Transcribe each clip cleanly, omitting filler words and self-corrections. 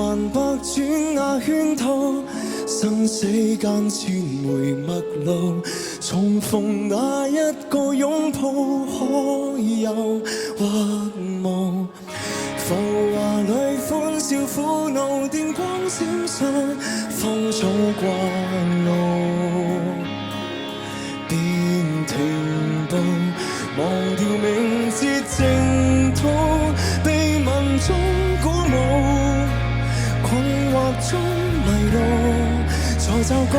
還百轉那圈套，生死間千回陌路，重逢那一個擁抱，可有或無？浮華裏歡笑苦惱，電光閃爍，芳草掛路，便停步，忘掉名字淨土，被民眾鼓舞，困惑中迷路，在奏歌，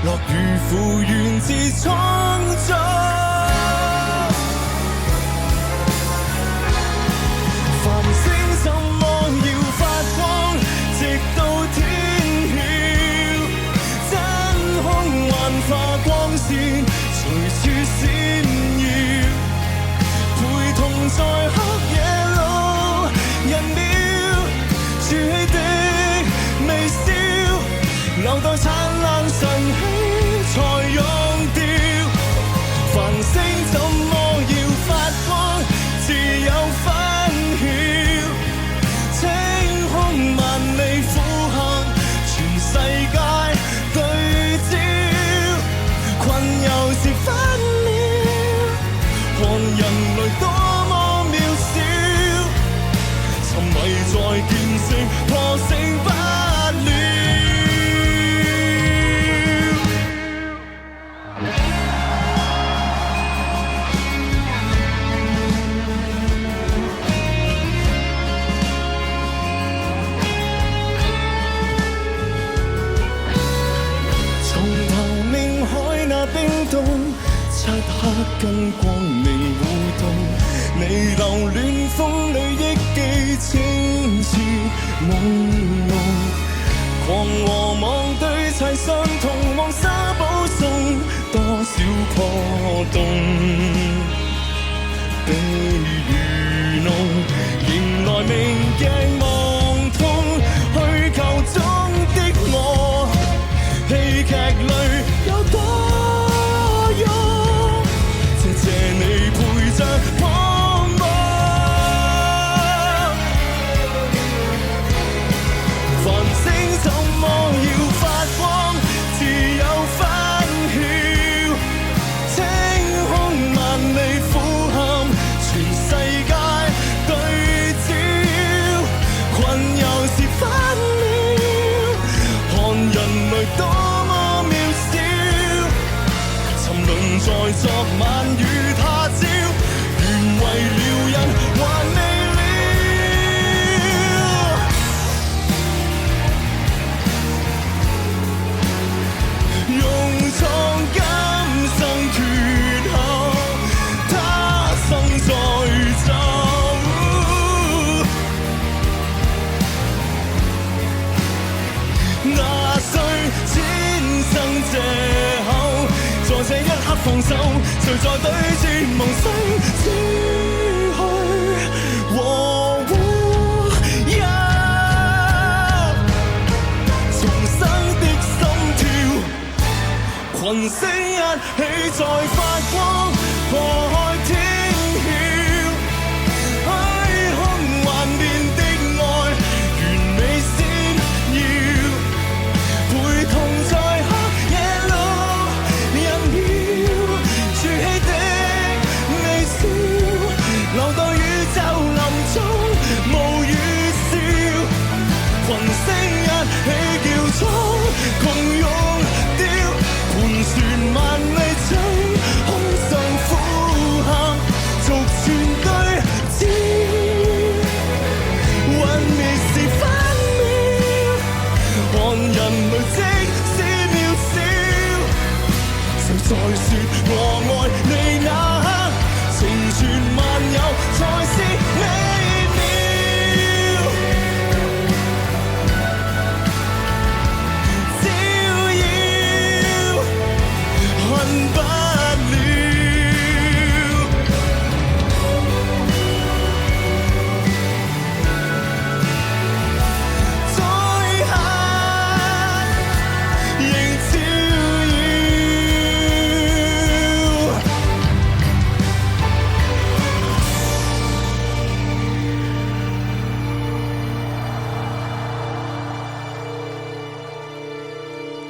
樂與苦源自創造。繁星怎麼要發光，直到天曉，真空幻化光線，隨處閃耀，陪同在黑夜路，人秒儲起的微笑，留待燦爛晨曦才溶掉。繁星怎麼要發光，自有分曉，清空萬里苦喊，全世界對焦，困又是分秒，看人類多麼渺小，沉迷在見證破醒不了。漆黑跟光明互動，彌留戀風裏憶記清澈朦朧，狂和妄對齊相同，黃沙保送多少破洞，被愚弄，迎來明鏡望通，虛構中的我，戲劇裏有多謝你陪着彷徨，繁星怎麼要發光，自有分曉，清空萬里苦喊，全世界對焦，困又是分秒，看人類多麼渺小，沉淪在昨晚與他朝，原為了人還未了，勇闖今生缺口，他生再走，那需千生借口，在這一刻放手，誰在對峙夢醒之去和烏有重生的心跳，群星一起在發光。